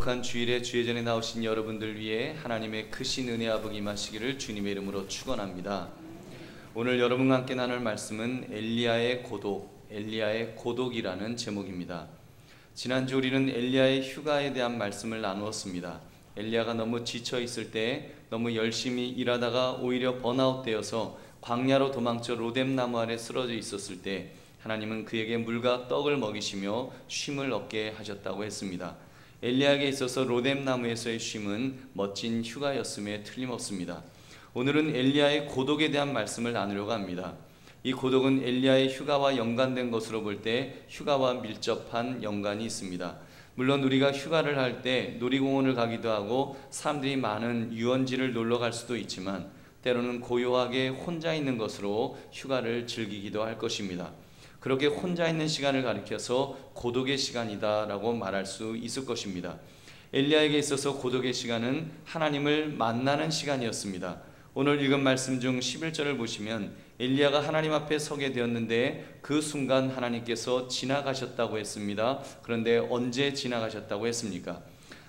거룩한 주일에 주의전에 나오신 여러분들 위해 하나님의 크신 은혜와 복이 임하시기를 주님의 이름으로 축원합니다. 오늘 여러분과 함께 나눌 말씀은 엘리야의 고독이라는 제목입니다. 지난주 우리는 엘리야의 휴가에 대한 말씀을 나누었습니다. 엘리야가 너무 지쳐 있을 때 너무 열심히 일하다가 오히려 번아웃되어서 광야로 도망쳐 로뎀 나무 아래 쓰러져 있었을 때 하나님은 그에게 물과 떡을 먹이시며 쉼을 얻게 하셨다고 했습니다. 엘리야에게 있어서 로뎀 나무에서의 쉼은 멋진 휴가였음에 틀림없습니다. 오늘은 엘리야의 고독에 대한 말씀을 나누려고 합니다. 이 고독은 엘리야의 휴가와 연관된 것으로 볼 때 휴가와 밀접한 연관이 있습니다. 물론 우리가 휴가를 할 때 놀이공원을 가기도 하고 사람들이 많은 유원지를 놀러 갈 수도 있지만 때로는 고요하게 혼자 있는 것으로 휴가를 즐기기도 할 것입니다. 그렇게 혼자 있는 시간을 가리켜서 고독의 시간이다 라고 말할 수 있을 것입니다. 엘리야에게 있어서 고독의 시간은 하나님을 만나는 시간이었습니다. 오늘 읽은 말씀 중 11절을 보시면 엘리야가 하나님 앞에 서게 되었는데 그 순간 하나님께서 지나가셨다고 했습니다. 그런데 언제 지나가셨다고 했습니까?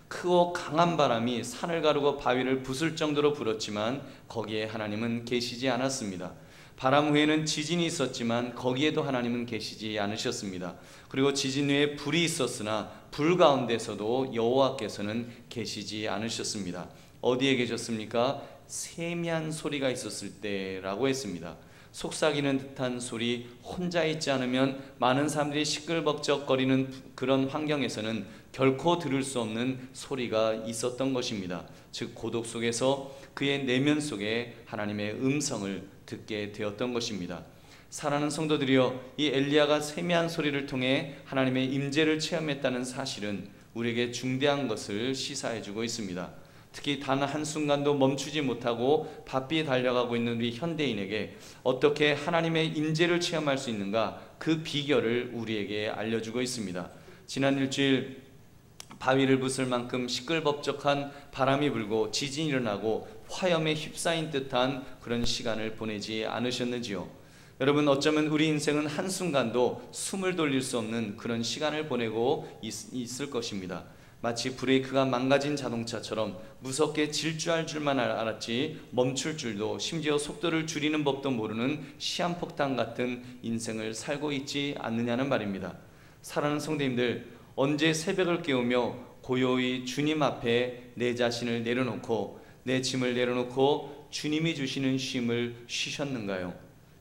크고 강한 바람이 산을 가르고 바위를 부술 정도로 불었지만 거기에 하나님은 계시지 않았습니다. 바람 후에는 지진이 있었지만 거기에도 하나님은 계시지 않으셨습니다. 그리고 지진 후에 불이 있었으나 불 가운데서도 여호와께서는 계시지 않으셨습니다. 어디에 계셨습니까? 세미한 소리가 있었을 때라고 했습니다. 속삭이는 듯한 소리, 혼자 있지 않으면 많은 사람들이 시끌벅적거리는 그런 환경에서는 결코 들을 수 없는 소리가 있었던 것입니다. 즉 고독 속에서 그의 내면 속에 하나님의 음성을 듣게 되었던 것입니다. 사랑하는 성도들이여, 이 엘리야가 세미한 소리를 통해 하나님의 임재를 체험했다는 사실은 우리에게 중대한 것을 시사해주고 있습니다. 특히 단 한순간도 멈추지 못하고 바삐 달려가고 있는 우리 현대인에게 어떻게 하나님의 임재를 체험할 수 있는가, 그 비결을 우리에게 알려주고 있습니다. 지난 일주일 바위를 부술 만큼 시끌벅적한 바람이 불고 지진이 일어나고 화염에 휩싸인 듯한 그런 시간을 보내지 않으셨는지요? 여러분, 어쩌면 우리 인생은 한순간도 숨을 돌릴 수 없는 그런 시간을 보내고 있을 것입니다. 마치 브레이크가 망가진 자동차처럼 무섭게 질주할 줄만 알았지 멈출 줄도, 심지어 속도를 줄이는 법도 모르는 시한폭탄 같은 인생을 살고 있지 않느냐는 말입니다. 사랑하는 성도님들, 언제 새벽을 깨우며 고요히 주님 앞에 내 자신을 내려놓고 내 짐을 내려놓고 주님이 주시는 쉼을 쉬셨는가요?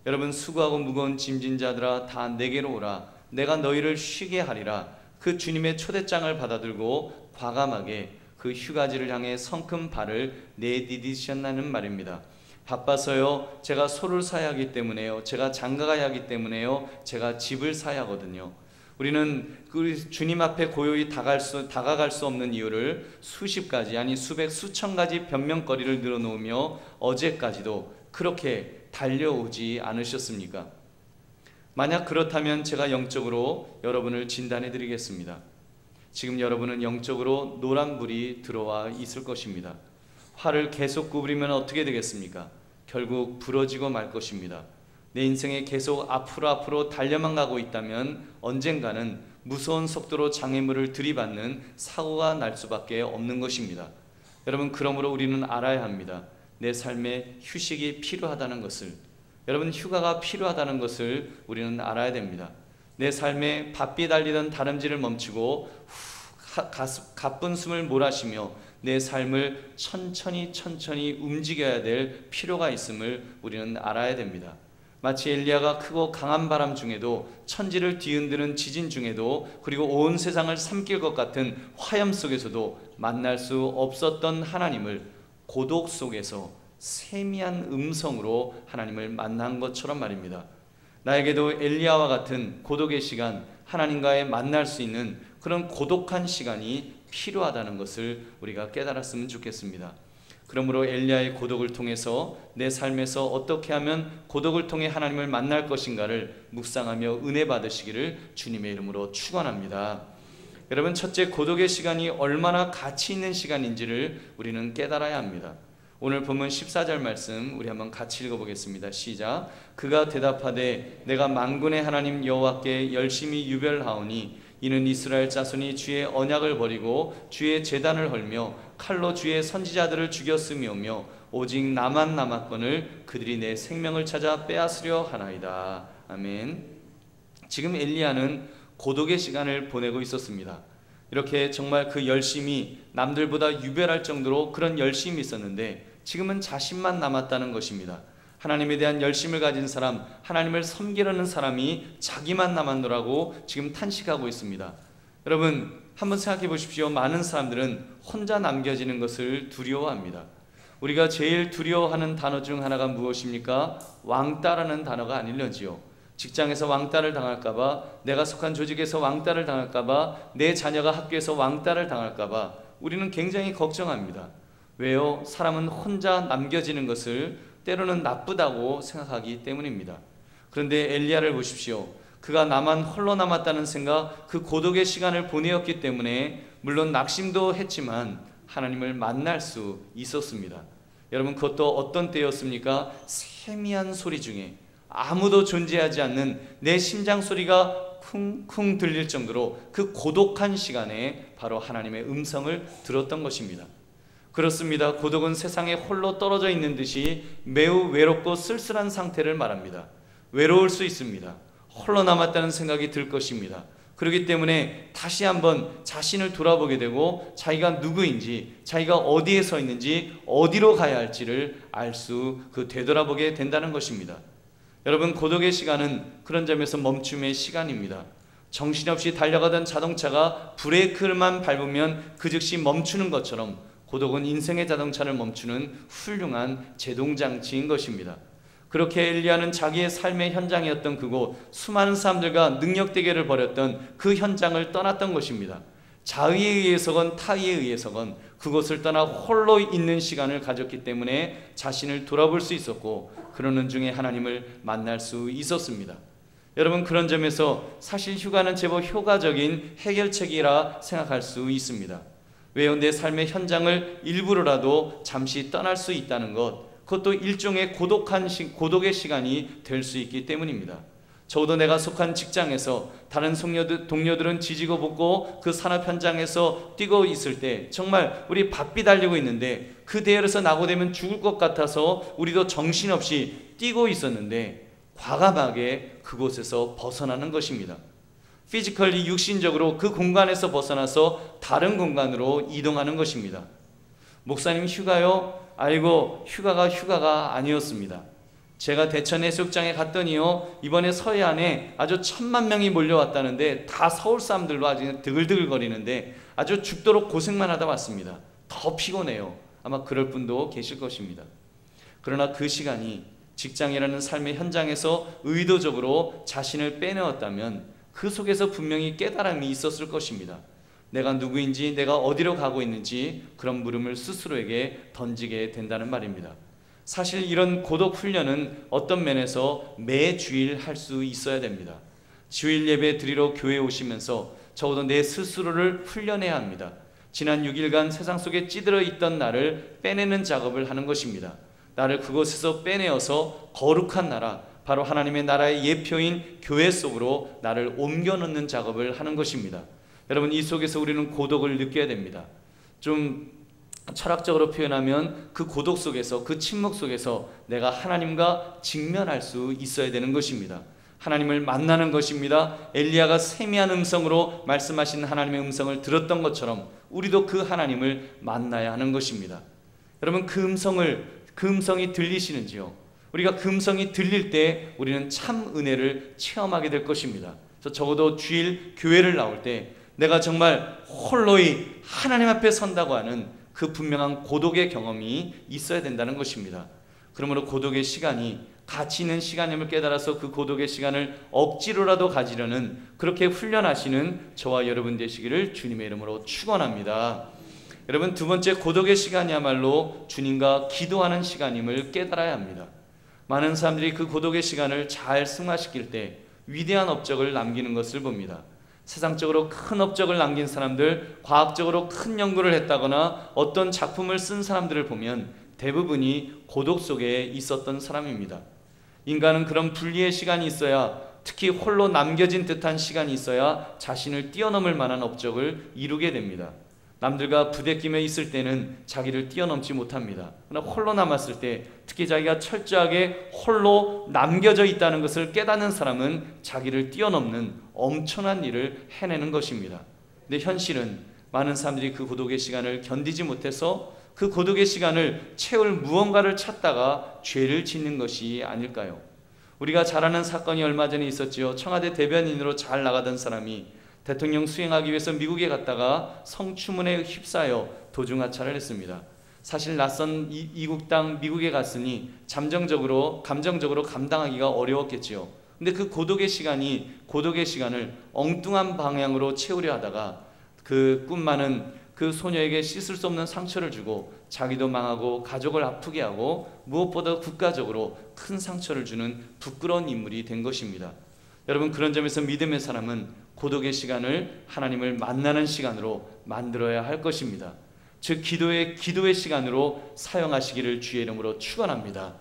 여러분, 수고하고 무거운 짐진 자들아 다 내게로 오라, 내가 너희를 쉬게 하리라. 그 주님의 초대장을 받아들고 과감하게 그 휴가지를 향해 성큼 발을 내디디셨다는 말입니다. 바빠서요, 제가 소를 사야 하기 때문에요, 제가 장가가야 하기 때문에요, 제가 집을 사야 하거든요. 우리는 그 주님 앞에 고요히 다가갈 수 없는 이유를 수십 가지, 아니 수백 수천 가지 변명거리를 늘어놓으며 어제까지도 그렇게 달려오지 않으셨습니까? 만약 그렇다면 제가 영적으로 여러분을 진단해 드리겠습니다. 지금 여러분은 영적으로 노란불이 들어와 있을 것입니다. 활을 계속 구부리면 어떻게 되겠습니까? 결국 부러지고 말 것입니다. 내 인생에 계속 앞으로 달려만 가고 있다면 언젠가는 무서운 속도로 장애물을 들이받는 사고가 날 수밖에 없는 것입니다. 여러분, 그러므로 우리는 알아야 합니다. 내 삶에 휴식이 필요하다는 것을, 여러분, 휴가가 필요하다는 것을 우리는 알아야 됩니다. 내 삶에 바삐 달리던 다름질을 멈추고 가쁜 숨을 몰아쉬며 내 삶을 천천히 움직여야 될 필요가 있음을 우리는 알아야 됩니다. 마치 엘리야가 크고 강한 바람 중에도, 천지를 뒤흔드는 지진 중에도, 그리고 온 세상을 삼킬 것 같은 화염 속에서도 만날 수 없었던 하나님을 고독 속에서 세미한 음성으로 하나님을 만난 것처럼 말입니다. 나에게도 엘리야와 같은 고독의 시간, 하나님과의 만날 수 있는 그런 고독한 시간이 필요하다는 것을 우리가 깨달았으면 좋겠습니다. 그러므로 엘리야의 고독을 통해서 내 삶에서 어떻게 하면 고독을 통해 하나님을 만날 것인가를 묵상하며 은혜 받으시기를 주님의 이름으로 축원합니다. 여러분, 첫째, 고독의 시간이 얼마나 가치 있는 시간인지를 우리는 깨달아야 합니다. 오늘 본문 14절 말씀 우리 한번 같이 읽어보겠습니다. 시작. 그가 대답하되 내가 만군의 하나님 여호와께 열심히 유별하오니 이는 이스라엘 자손이 주의 언약을 버리고 주의 제단을 헐며 칼로 주의 선지자들을 죽였음이오며 오직 나만 남았거늘 그들이 내 생명을 찾아 빼앗으려 하나이다. 아멘. 지금 엘리야는 고독의 시간을 보내고 있었습니다. 이렇게 정말 그 열심이 남들보다 유별할 정도로 그런 열심이 있었는데 지금은 자신만 남았다는 것입니다. 하나님에 대한 열심을 가진 사람, 하나님을 섬기려는 사람이 자기만 남았노라고 지금 탄식하고 있습니다. 여러분 한번 생각해 보십시오. 많은 사람들은 혼자 남겨지는 것을 두려워합니다. 우리가 제일 두려워하는 단어 중 하나가 무엇입니까? 왕따라는 단어가 아닐런지요. 직장에서 왕따를 당할까봐, 내가 속한 조직에서 왕따를 당할까봐, 내 자녀가 학교에서 왕따를 당할까봐 우리는 굉장히 걱정합니다. 왜요? 사람은 혼자 남겨지는 것을 때로는 나쁘다고 생각하기 때문입니다. 그런데 엘리야를 보십시오. 그가 나만 홀로 남았다는 생각, 그 고독의 시간을 보내었기 때문에 물론 낙심도 했지만 하나님을 만날 수 있었습니다. 여러분 그것도 어떤 때였습니까? 세미한 소리 중에 아무도 존재하지 않는 내 심장 소리가 쿵쿵 들릴 정도로 그 고독한 시간에 바로 하나님의 음성을 들었던 것입니다. 그렇습니다. 고독은 세상에 홀로 떨어져 있는 듯이 매우 외롭고 쓸쓸한 상태를 말합니다. 외로울 수 있습니다. 홀로 남았다는 생각이 들 것입니다. 그렇기 때문에 다시 한번 자신을 돌아보게 되고 자기가 누구인지, 자기가 어디에 서 있는지, 어디로 가야 할지를 알 수 되돌아보게 된다는 것입니다. 여러분 고독의 시간은 그런 점에서 멈춤의 시간입니다. 정신없이 달려가던 자동차가 브레이크만 밟으면 그 즉시 멈추는 것처럼 고독은 인생의 자동차를 멈추는 훌륭한 제동장치인 것입니다. 그렇게 엘리야는 자기의 삶의 현장이었던 그곳, 수많은 사람들과 능력 대결을 벌였던 그 현장을 떠났던 것입니다. 자의에 의해서건 타의에 의해서건 그곳을 떠나 홀로 있는 시간을 가졌기 때문에 자신을 돌아볼 수 있었고 그러는 중에 하나님을 만날 수 있었습니다. 여러분 그런 점에서 사실 휴가는 제법 효과적인 해결책이라 생각할 수 있습니다. 왜요? 내 삶의 현장을 일부러라도 잠시 떠날 수 있다는 것, 그것도 일종의 고독의 시간이 될 수 있기 때문입니다. 적어도 내가 속한 직장에서 다른 동료들은 지지고 볶고 그 산업 현장에서 뛰고 있을 때 정말 우리 바삐 달리고 있는데 그 대열에서 낙오되면 죽을 것 같아서 우리도 정신없이 뛰고 있었는데 과감하게 그곳에서 벗어나는 것입니다. 피지컬리 육신적으로 그 공간에서 벗어나서 다른 공간으로 이동하는 것입니다. 목사님 휴가요? 아이고 휴가가 아니었습니다. 제가 대천 해수욕장에 갔더니요 이번에 서해안에 아주 1000만 명이 몰려왔다는데 다 서울 사람들로 아주 드글드글거리는데 아주 죽도록 고생만 하다 왔습니다. 더 피곤해요. 아마 그럴 분도 계실 것입니다. 그러나 그 시간이 직장이라는 삶의 현장에서 의도적으로 자신을 빼내었다면 그 속에서 분명히 깨달음이 있었을 것입니다. 내가 누구인지, 내가 어디로 가고 있는지 그런 물음을 스스로에게 던지게 된다는 말입니다. 사실 이런 고독 훈련은 어떤 면에서 매 주일 할 수 있어야 됩니다. 주일 예배 드리러 교회에 오시면서 적어도 내 스스로를 훈련해야 합니다. 지난 6일간 세상 속에 찌들어 있던 나를 빼내는 작업을 하는 것입니다. 나를 그곳에서 빼내어서 거룩한 나라, 바로 하나님의 나라의 예표인 교회 속으로 나를 옮겨 놓는 작업을 하는 것입니다. 여러분 이 속에서 우리는 고독을 느껴야 됩니다. 좀 철학적으로 표현하면 그 고독 속에서, 그 침묵 속에서 내가 하나님과 직면할 수 있어야 되는 것입니다. 하나님을 만나는 것입니다. 엘리야가 세미한 음성으로 말씀하신 하나님의 음성을 들었던 것처럼 우리도 그 하나님을 만나야 하는 것입니다. 여러분 그 음성이 들리시는지요? 우리가 그 음성이 들릴 때 우리는 참 은혜를 체험하게 될 것입니다. 그래서 적어도 주일 교회를 나올 때 내가 정말 홀로이 하나님 앞에 선다고 하는 그 분명한 고독의 경험이 있어야 된다는 것입니다. 그러므로 고독의 시간이 가치 있는 시간임을 깨달아서 그 고독의 시간을 억지로라도 가지려는 그렇게 훈련하시는 저와 여러분 되시기를 주님의 이름으로 축원합니다. 여러분 두 번째 고독의 시간이야말로 주님과 기도하는 시간임을 깨달아야 합니다. 많은 사람들이 그 고독의 시간을 잘 승화시킬 때 위대한 업적을 남기는 것을 봅니다. 세상적으로 큰 업적을 남긴 사람들, 과학적으로 큰 연구를 했다거나 어떤 작품을 쓴 사람들을 보면 대부분이 고독 속에 있었던 사람입니다. 인간은 그런 분리의 시간이 있어야 특히 홀로 남겨진 듯한 시간이 있어야 자신을 뛰어넘을 만한 업적을 이루게 됩니다. 남들과 부대끼며 있을 때는 자기를 뛰어넘지 못합니다. 그러나 홀로 남았을 때, 특히 자기가 철저하게 홀로 남겨져 있다는 것을 깨닫는 사람은 자기를 뛰어넘는 엄청난 일을 해내는 것입니다. 근데 현실은 많은 사람들이 그 고독의 시간을 견디지 못해서 그 고독의 시간을 채울 무언가를 찾다가 죄를 짓는 것이 아닐까요? 우리가 잘 아는 사건이 얼마 전에 있었지요. 청와대 대변인으로 잘 나가던 사람이 대통령 수행하기 위해서 미국에 갔다가 성추문에 휩싸여 도중하차를 했습니다. 사실 낯선 이국 땅 미국에 갔으니 감정적으로 감당하기가 어려웠겠지요. 근데 그 고독의 시간을 엉뚱한 방향으로 채우려 하다가 그 꿈 많은 그 소녀에게 씻을 수 없는 상처를 주고 자기도 망하고 가족을 아프게 하고 무엇보다 국가적으로 큰 상처를 주는 부끄러운 인물이 된 것입니다. 여러분, 그런 점에서 믿음의 사람은 고독의 시간을 하나님을 만나는 시간으로 만들어야 할 것입니다. 즉 기도의 시간으로 사용하시기를 주의 이름으로 축원합니다.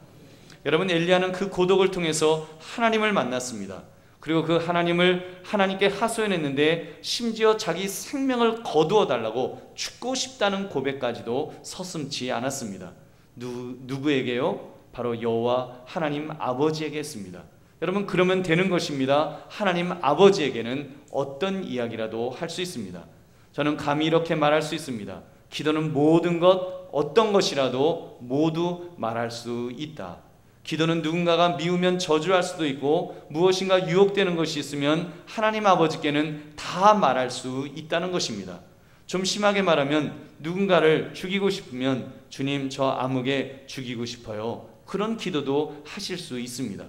여러분, 엘리야는 그 고독을 통해서 하나님을 만났습니다. 그리고 그 하나님을 하나님께 하소연했는데 심지어 자기 생명을 거두어 달라고 죽고 싶다는 고백까지도 서슴지 않았습니다. 누구에게요? 바로 여호와 하나님 아버지에게 했습니다. 여러분, 그러면 되는 것입니다. 하나님 아버지에게는 어떤 이야기라도 할 수 있습니다. 저는 감히 이렇게 말할 수 있습니다. 기도는 모든 것, 어떤 것이라도 모두 말할 수 있다. 기도는 누군가가 미우면 저주할 수도 있고 무엇인가 유혹되는 것이 있으면 하나님 아버지께는 다 말할 수 있다는 것입니다. 좀 심하게 말하면 누군가를 죽이고 싶으면 주님, 저 아무개 죽이고 싶어요. 그런 기도도 하실 수 있습니다.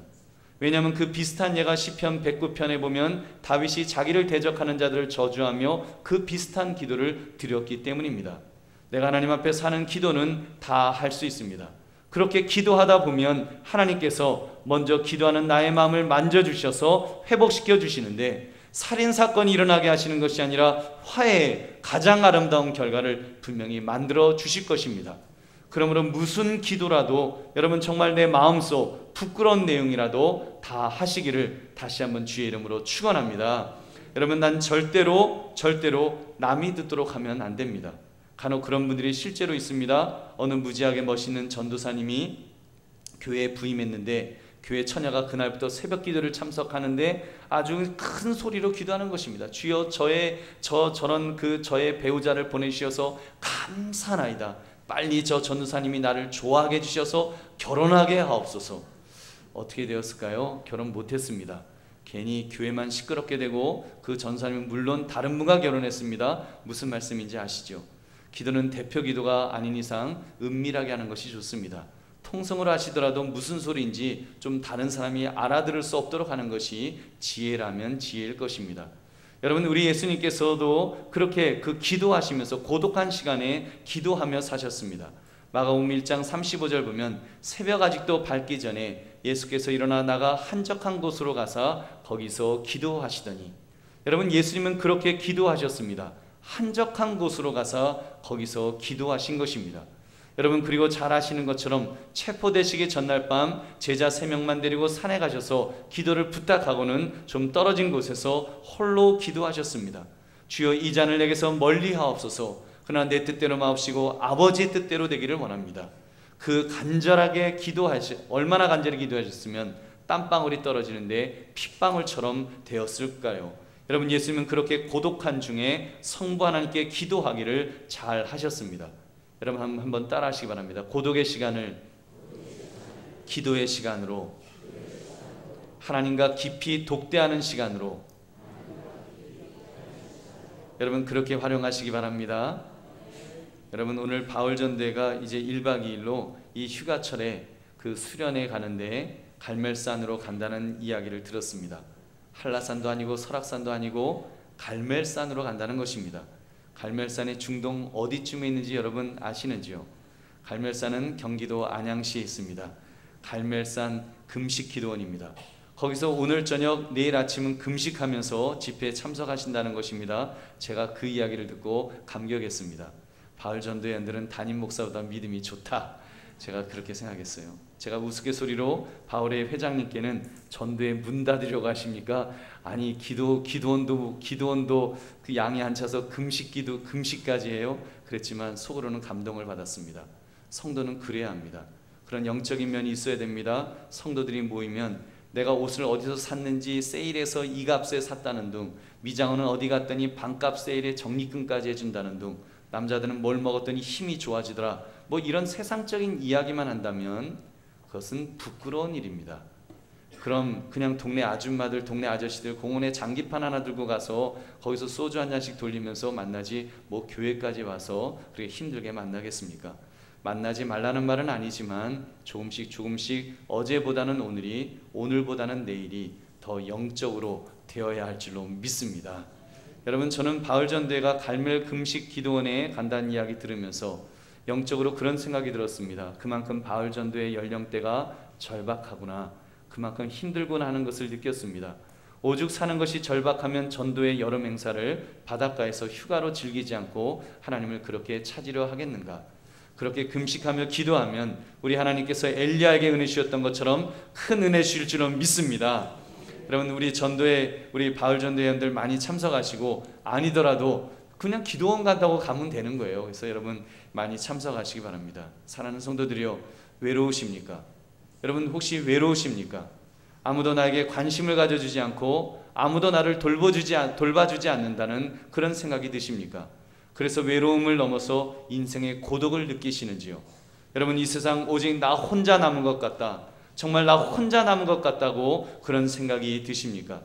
왜냐하면 그 비슷한 예가 시편 109편에 보면 다윗이 자기를 대적하는 자들을 저주하며 그 비슷한 기도를 드렸기 때문입니다. 내가 하나님 앞에 사는 기도는 다 할 수 있습니다. 그렇게 기도하다 보면 하나님께서 먼저 기도하는 나의 마음을 만져주셔서 회복시켜 주시는데, 살인사건이 일어나게 하시는 것이 아니라 화해의 가장 아름다운 결과를 분명히 만들어 주실 것입니다. 그러므로 무슨 기도라도 여러분 정말 내 마음속 부끄러운 내용이라도 다 하시기를 다시 한번 주의 이름으로 축원합니다. 여러분, 난 절대로 남이 듣도록 하면 안 됩니다. 간혹 그런 분들이 실제로 있습니다. 어느 무지하게 멋있는 전도사님이 교회에 부임했는데 교회 처녀가 그날부터 새벽 기도를 참석하는데 아주 큰 소리로 기도하는 것입니다. 주여, 저의 배우자를 보내주셔서 감사하나이다. 빨리 저 전도사님이 나를 좋아하게 해주셔서 결혼하게 하옵소서. 어떻게 되었을까요? 결혼 못했습니다. 괜히 교회만 시끄럽게 되고 그 전도사님은 물론 다른 분과 결혼했습니다. 무슨 말씀인지 아시죠? 기도는 대표 기도가 아닌 이상 은밀하게 하는 것이 좋습니다. 통성으로 하시더라도 무슨 소리인지 좀 다른 사람이 알아들을 수 없도록 하는 것이 지혜라면 지혜일 것입니다. 여러분, 우리 예수님께서도 그렇게 그 기도하시면서 고독한 시간에 기도하며 사셨습니다. 마가복음 1장 35절 보면 새벽 아직도 밝기 전에 예수께서 일어나 나가 한적한 곳으로 가서 거기서 기도하시더니, 여러분, 예수님은 그렇게 기도하셨습니다. 한적한 곳으로 가서 거기서 기도하신 것입니다. 여러분, 그리고 잘 아시는 것처럼 체포되시기 전날 밤 제자 3명만 데리고 산에 가셔서 기도를 부탁하고는 좀 떨어진 곳에서 홀로 기도하셨습니다. 주여, 이 잔을 내게서 멀리 하옵소서. 그러나 내 뜻대로 마옵시고 아버지의 뜻대로 되기를 원합니다. 그 간절하게 얼마나 간절히 기도하셨으면 땀방울이 떨어지는데 핏방울처럼 되었을까요? 여러분, 예수님은 그렇게 고독한 중에 성부 하나님께 기도하기를 잘 하셨습니다. 여러분, 한번 따라 하시기 바랍니다. 고독의 시간을 기도의 시간으로, 하나님과 깊이 독대하는 시간으로 여러분 그렇게 활용하시기 바랍니다. 여러분, 오늘 바울전대가 이제 1박 2일로 이 휴가철에 그 수련회 가는데 갈멜산으로 간다는 이야기를 들었습니다. 한라산도 아니고 설악산도 아니고 갈멜산으로 간다는 것입니다. 갈멜산의 중동 어디쯤에 있는지 여러분 아시는지요? 갈멜산은 경기도 안양시에 있습니다. 갈멜산 금식기도원입니다. 거기서 오늘 저녁 내일 아침은 금식하면서 집회에 참석하신다는 것입니다. 제가 그 이야기를 듣고 감격했습니다. 바울 전도연들은 담임 목사보다 믿음이 좋다. 제가 그렇게 생각했어요. 제가 우스갯소리로 바울의 회장님께는 전도에 문 닫으려고 하십니까? 아니 기도원도 그 양이 안 차서 금식까지 해요? 그랬지만 속으로는 감동을 받았습니다. 성도는 그래야 합니다. 그런 영적인 면이 있어야 됩니다. 성도들이 모이면 내가 옷을 어디서 샀는지 세일해서 이 값에 샀다는 둥, 미장원은 어디 갔더니 반값 세일에 적립금까지 해준다는 둥, 남자들은 뭘 먹었더니 힘이 좋아지더라, 뭐 이런 세상적인 이야기만 한다면 그것은 부끄러운 일입니다. 그럼 그냥 동네 아줌마들, 동네 아저씨들 공원에 장기판 하나 들고 가서 거기서 소주 한 잔씩 돌리면서 만나지 뭐 교회까지 와서 그렇게 힘들게 만나겠습니까? 만나지 말라는 말은 아니지만 조금씩 어제보다는 오늘이, 오늘보다는 내일이 더 영적으로 되어야 할 줄로 믿습니다. 여러분, 저는 바울 전도회가 갈멜 금식 기도원에 간다는 이야기 들으면서 영적으로 그런 생각이 들었습니다. 그만큼 바울 전도의 연령대가 절박하구나, 그만큼 힘들구나 하는 것을 느꼈습니다. 오죽 사는 것이 절박하면 전도의 여름 행사를 바닷가에서 휴가로 즐기지 않고 하나님을 그렇게 찾으려 하겠는가. 그렇게 금식하며 기도하면 우리 하나님께서 엘리야에게 은혜 주셨던 것처럼 큰 은혜 주실 줄은 믿습니다. 여러분, 우리 바울 전도회원들 많이 참석하시고, 아니더라도 그냥 기도원 간다고 가면 되는 거예요. 그래서 여러분 많이 참석하시기 바랍니다. 사랑하는 성도들이요, 외로우십니까? 여러분 혹시 외로우십니까? 아무도 나에게 관심을 가져주지 않고 아무도 나를 돌봐주지 않는다는 그런 생각이 드십니까? 그래서 외로움을 넘어서 인생의 고독을 느끼시는지요? 여러분, 이 세상 오직 나 혼자 남은 것 같다, 정말 나 혼자 남은 것 같다고 그런 생각이 드십니까?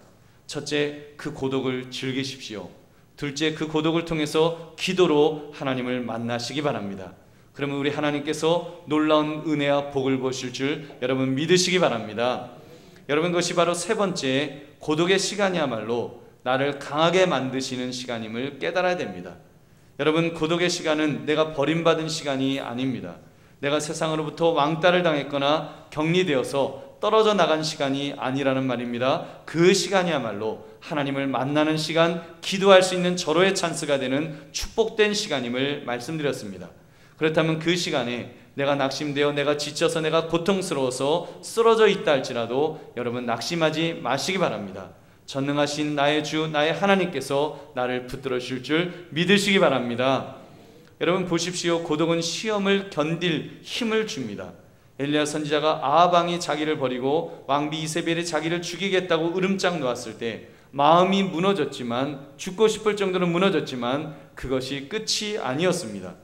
첫째, 그 고독을 즐기십시오. 둘째, 그 고독을 통해서 기도로 하나님을 만나시기 바랍니다. 그러면 우리 하나님께서 놀라운 은혜와 복을 보실 줄 여러분 믿으시기 바랍니다. 여러분, 그것이 바로 세 번째, 고독의 시간이야말로 나를 강하게 만드시는 시간임을 깨달아야 됩니다. 여러분, 고독의 시간은 내가 버림받은 시간이 아닙니다. 내가 세상으로부터 왕따를 당했거나 격리되어서 떨어져 나간 시간이 아니라는 말입니다. 그 시간이야말로 하나님을 만나는 시간, 기도할 수 있는 절호의 찬스가 되는 축복된 시간임을 말씀드렸습니다. 그렇다면 그 시간에 내가 낙심되어 내가 지쳐서 내가 고통스러워서 쓰러져 있다 할지라도 여러분 낙심하지 마시기 바랍니다. 전능하신 나의 주, 나의 하나님께서 나를 붙들어 주실 줄 믿으시기 바랍니다. 여러분 보십시오. 고독은 시험을 견딜 힘을 줍니다. 엘리야 선지자가 아합 왕이 자기를 버리고 왕비 이세벨이 자기를 죽이겠다고 으름장 놓았을 때 마음이 무너졌지만, 죽고 싶을 정도로 무너졌지만 그것이 끝이 아니었습니다.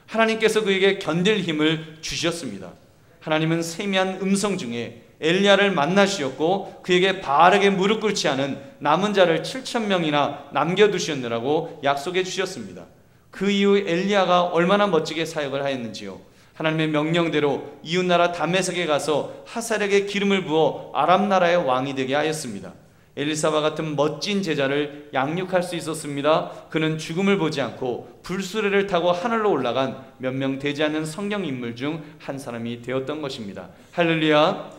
하나님께서 그에게 견딜 힘을 주셨습니다. 하나님은 세미한 음성 중에 엘리야를 만나시었고 그에게 바르게 무릎 꿇지 않은 남은 자를 7,000명이나 남겨두셨느라고 약속해 주셨습니다. 그 이후 엘리야가 얼마나 멋지게 사역을 하였는지요. 하나님의 명령대로 이웃나라 다메섹에 가서 하살에게 기름을 부어 아람 나라의 왕이 되게 하였습니다. 엘리사와 같은 멋진 제자를 양육할 수 있었습니다. 그는 죽음을 보지 않고 불수레를 타고 하늘로 올라간 몇 명 되지 않는 성경 인물 중 한 사람이 되었던 것입니다. 할렐루야!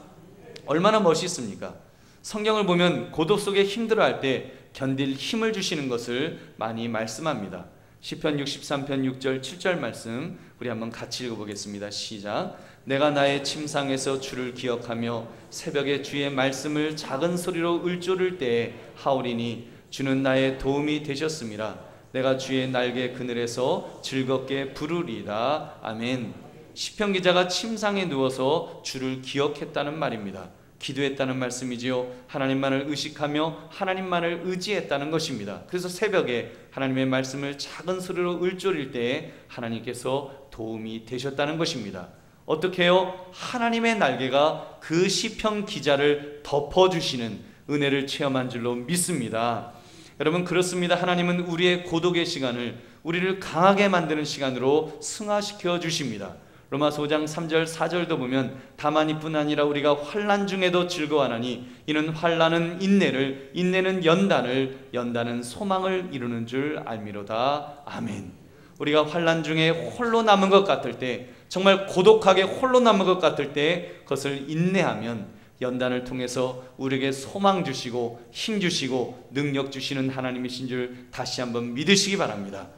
얼마나 멋있습니까? 성경을 보면 고독 속에 힘들어할 때 견딜 힘을 주시는 것을 많이 말씀합니다. 시편 63편 6절 7절 말씀 우리 한번 같이 읽어보겠습니다. 시작. 내가 나의 침상에서 주를 기억하며 새벽에 주의 말씀을 작은 소리로 읊조를 때에 하오리니 주는 나의 도움이 되셨음이라. 내가 주의 날개 그늘에서 즐겁게 부르리이다. 아멘. 시편 기자가 침상에 누워서 주를 기억했다는 말입니다. 기도했다는 말씀이지요. 하나님만을 의식하며 하나님만을 의지했다는 것입니다. 그래서 새벽에 하나님의 말씀을 작은 소리로 읊조릴 때에 하나님께서 도움이 되셨다는 것입니다. 어떻게 해요? 하나님의 날개가 그 시편 기자를 덮어주시는 은혜를 체험한 줄로 믿습니다. 여러분 그렇습니다. 하나님은 우리의 고독의 시간을 우리를 강하게 만드는 시간으로 승화시켜 주십니다. 로마서 5장 3절 4절도 보면 다만 이뿐 아니라 우리가 환난 중에도 즐거워하나니 이는 환난은 인내를, 인내는 연단을, 연단은 소망을 이루는 줄 알미로다. 아멘. 우리가 환난 중에 홀로 남은 것 같을 때, 정말 고독하게 홀로 남은 것 같을 때 그것을 인내하면 연단을 통해서 우리에게 소망 주시고 힘 주시고 능력 주시는 하나님이신 줄 다시 한번 믿으시기 바랍니다.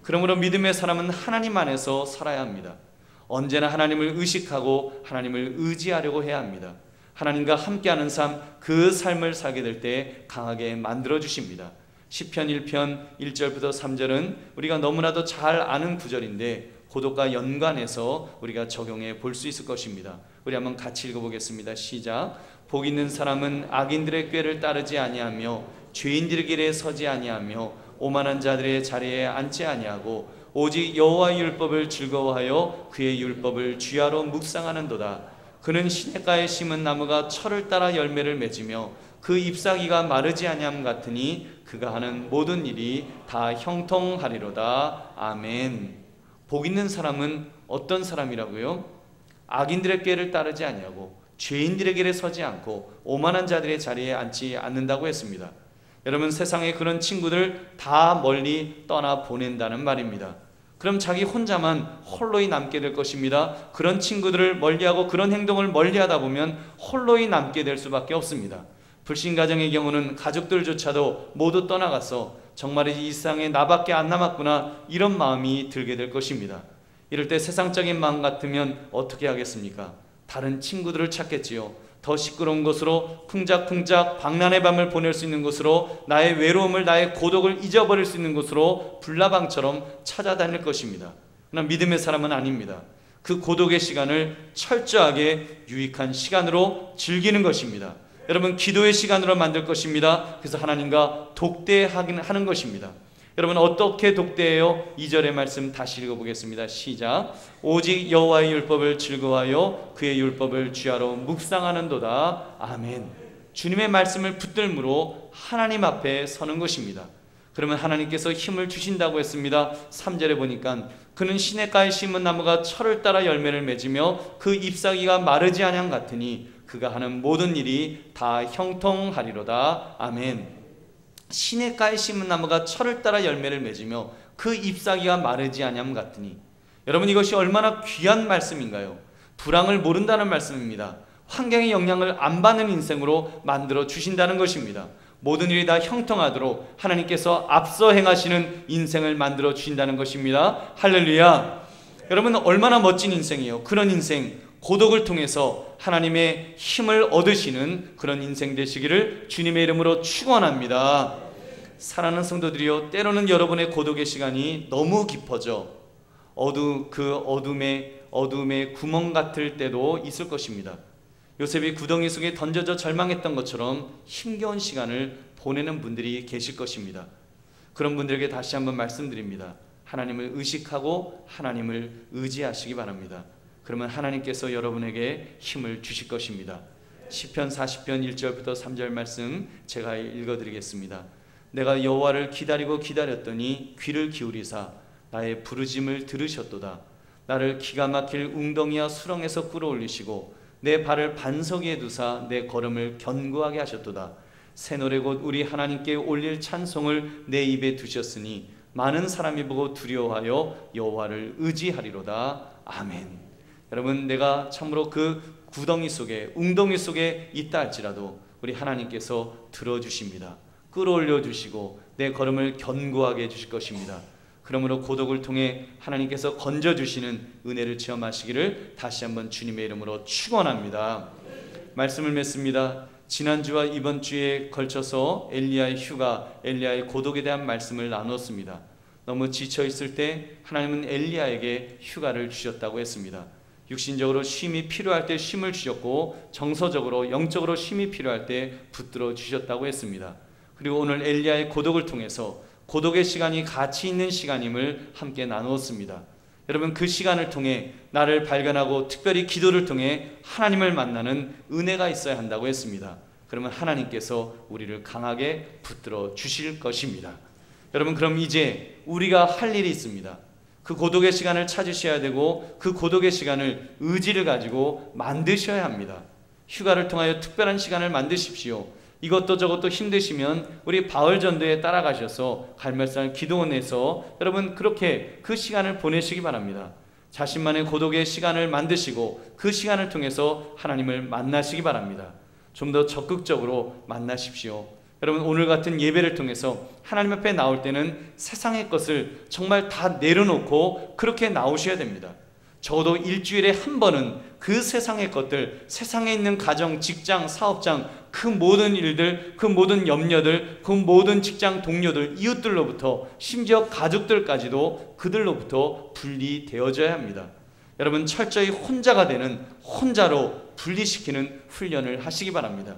그러므로 믿음의 사람은 하나님 안에서 살아야 합니다. 언제나 하나님을 의식하고 하나님을 의지하려고 해야 합니다. 하나님과 함께하는 삶, 그 삶을 살게 될 때 강하게 만들어 주십니다. 시편 1편 1절부터 3절은 우리가 너무나도 잘 아는 구절인데 고독과 연관해서 우리가 적용해 볼 수 있을 것입니다. 우리 한번 같이 읽어보겠습니다. 시작. 복 있는 사람은 악인들의 꾀를 따르지 아니하며 죄인들의 길에 서지 아니하며 오만한 자들의 자리에 앉지 아니하고 오직 여호와의 율법을 즐거워하여 그의 율법을 주야로 묵상하는도다. 그는 시냇가에 심은 나무가 철을 따라 열매를 맺으며 그 잎사귀가 마르지 아니함 같으니 그가 하는 모든 일이 다 형통하리로다. 아멘. 복 있는 사람은 어떤 사람이라고요? 악인들의 꾀를 따르지 아니하고 죄인들의 길에 서지 않고 오만한 자들의 자리에 앉지 않는다고 했습니다. 여러분, 세상에 그런 친구들 다 멀리 떠나 보낸다는 말입니다. 그럼 자기 혼자만 홀로이 남게 될 것입니다. 그런 친구들을 멀리하고 그런 행동을 멀리하다 보면 홀로이 남게 될 수밖에 없습니다. 불신가정의 경우는 가족들조차도 모두 떠나가서 정말 이 세상에 나밖에 안 남았구나, 이런 마음이 들게 될 것입니다. 이럴 때 세상적인 마음 같으면 어떻게 하겠습니까? 다른 친구들을 찾겠지요. 더 시끄러운 곳으로, 쿵작쿵작 방랑의 밤을 보낼 수 있는 곳으로, 나의 외로움을, 나의 고독을 잊어버릴 수 있는 곳으로 불나방처럼 찾아다닐 것입니다. 그러나 믿음의 사람은 아닙니다. 그 고독의 시간을 철저하게 유익한 시간으로 즐기는 것입니다. 여러분, 기도의 시간으로 만들 것입니다. 그래서 하나님과 독대하는 것입니다. 여러분, 어떻게 독대해요? 2절의 말씀 다시 읽어보겠습니다. 시작. 오직 여호와의 율법을 즐거워하여 그의 율법을 주야로 묵상하는도다. 아멘. 주님의 말씀을 붙들므로 하나님 앞에 서는 것입니다. 그러면 하나님께서 힘을 주신다고 했습니다. 3절에 보니까 그는 시냇가에 심은 나무가 철을 따라 열매를 맺으며 그 잎사귀가 마르지 아니함 같으니 그가 하는 모든 일이 다 형통하리로다. 아멘. 시냇가에 심은 나무가 철을 따라 열매를 맺으며 그 잎사귀가 마르지 아니함 같으니, 여러분, 이것이 얼마나 귀한 말씀인가요? 불황을 모른다는 말씀입니다. 환경의 영향을 안 받는 인생으로 만들어 주신다는 것입니다. 모든 일이 다 형통하도록 하나님께서 앞서 행하시는 인생을 만들어 주신다는 것입니다. 할렐루야. 여러분, 얼마나 멋진 인생이에요. 그런 인생, 고독을 통해서 하나님의 힘을 얻으시는 그런 인생 되시기를 주님의 이름으로 축원합니다. 사랑하는 성도들이요, 때로는 여러분의 고독의 시간이 너무 깊어져 그 어둠의 구멍 같을 때도 있을 것입니다. 요셉이 구덩이 속에 던져져 절망했던 것처럼 힘겨운 시간을 보내는 분들이 계실 것입니다. 그런 분들에게 다시 한번 말씀드립니다. 하나님을 의식하고 하나님을 의지하시기 바랍니다. 그러면 하나님께서 여러분에게 힘을 주실 것입니다. 시편 40편 1절부터 3절 말씀 제가 읽어드리겠습니다. 내가 여호와를 기다리고 기다렸더니 귀를 기울이사 나의 부르짐을 들으셨도다. 나를 기가 막힐 웅덩이와 수렁에서 끌어올리시고 내 발을 반석 위에 두사 내 걸음을 견고하게 하셨도다. 새 노래 곧 우리 하나님께 올릴 찬송을 내 입에 두셨으니 많은 사람이 보고 두려워하여 여호와를 의지하리로다. 아멘. 여러분, 내가 참으로 그 구덩이 속에, 웅덩이 속에 있다 할지라도 우리 하나님께서 들어주십니다. 끌어올려 주시고 내 걸음을 견고하게 해주실 것입니다. 그러므로 고독을 통해 하나님께서 건져주시는 은혜를 체험하시기를 다시 한번 주님의 이름으로 축원합니다. 말씀을 맺습니다. 지난주와 이번 주에 걸쳐서 엘리야의 휴가, 엘리야의 고독에 대한 말씀을 나눴습니다. 너무 지쳐있을 때 하나님은 엘리야에게 휴가를 주셨다고 했습니다. 육신적으로 쉼이 필요할 때 쉼을 주셨고 정서적으로, 영적으로 쉼이 필요할 때 붙들어 주셨다고 했습니다. 그리고 오늘 엘리야의 고독을 통해서 고독의 시간이 가치 있는 시간임을 함께 나누었습니다. 여러분, 그 시간을 통해 나를 발견하고 특별히 기도를 통해 하나님을 만나는 은혜가 있어야 한다고 했습니다. 그러면 하나님께서 우리를 강하게 붙들어 주실 것입니다. 여러분, 그럼 이제 우리가 할 일이 있습니다. 그 고독의 시간을 찾으셔야 되고 그 고독의 시간을 의지를 가지고 만드셔야 합니다. 휴가를 통하여 특별한 시간을 만드십시오. 이것도 저것도 힘드시면 우리 바울 전도에 따라가셔서 갈멜산 기도원에서 여러분 그렇게 그 시간을 보내시기 바랍니다. 자신만의 고독의 시간을 만드시고 그 시간을 통해서 하나님을 만나시기 바랍니다. 좀 더 적극적으로 만나십시오. 여러분, 오늘 같은 예배를 통해서 하나님 앞에 나올 때는 세상의 것을 정말 다 내려놓고 그렇게 나오셔야 됩니다. 적어도 일주일에 한 번은 그 세상의 것들, 세상에 있는 가정, 직장, 사업장, 그 모든 일들, 그 모든 염려들, 그 모든 직장 동료들, 이웃들로부터, 심지어 가족들까지도 그들로부터 분리되어져야 합니다. 여러분, 철저히 혼자가 되는, 혼자로 분리시키는 훈련을 하시기 바랍니다.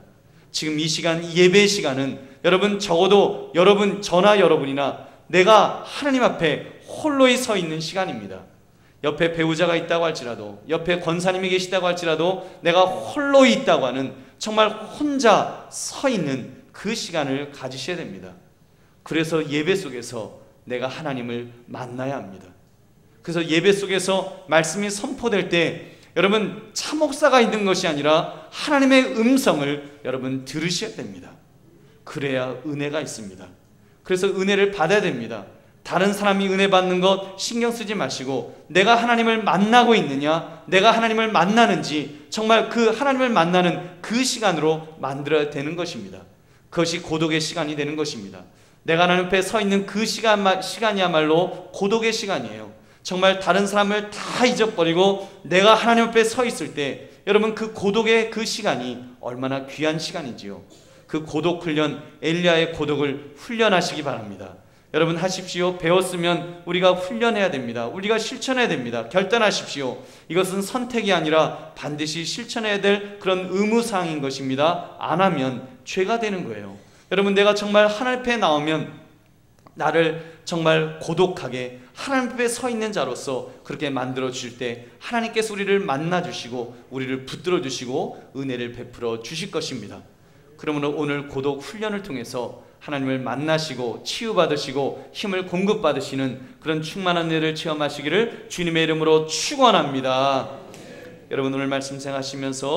지금 이 시간, 예배 시간은 여러분, 적어도 여러분, 저나 여러분이나 내가 하나님 앞에 홀로이 서 있는 시간입니다. 옆에 배우자가 있다고 할지라도, 옆에 권사님이 계시다고 할지라도 내가 홀로이 있다고 하는, 정말 혼자 서 있는 그 시간을 가지셔야 됩니다. 그래서 예배 속에서 내가 하나님을 만나야 합니다. 그래서 예배 속에서 말씀이 선포될 때 여러분, 참목사가 있는 것이 아니라 하나님의 음성을 여러분 들으셔야 됩니다. 그래야 은혜가 있습니다. 그래서 은혜를 받아야 됩니다. 다른 사람이 은혜 받는 것 신경 쓰지 마시고, 내가 하나님을 만나고 있느냐, 내가 하나님을 만나는지 정말 그 하나님을 만나는 그 시간으로 만들어야 되는 것입니다. 그것이 고독의 시간이 되는 것입니다. 내가 하나님 앞에 서 있는 그 시간이야말로 고독의 시간이에요. 정말 다른 사람을 다 잊어버리고 내가 하나님 앞에 서 있을 때 여러분, 그 고독의 그 시간이 얼마나 귀한 시간이지요. 그 고독 훈련, 엘리야의 고독을 훈련하시기 바랍니다. 여러분, 하십시오. 배웠으면 우리가 훈련해야 됩니다. 우리가 실천해야 됩니다. 결단하십시오. 이것은 선택이 아니라 반드시 실천해야 될 그런 의무사항인 것입니다. 안 하면 죄가 되는 거예요. 여러분, 내가 정말 하나님 앞에 나오면 나를 정말 고독하게 하나님 앞에 서 있는 자로서 그렇게 만들어 주실 때 하나님께서 우리를 만나 주시고 우리를 붙들어 주시고 은혜를 베풀어 주실 것입니다. 그러므로 오늘 고독 훈련을 통해서 하나님을 만나시고 치유받으시고 힘을 공급받으시는 그런 충만한 은혜를 체험하시기를 주님의 이름으로 축원합니다. 여러분, 오늘 말씀 생각하시면서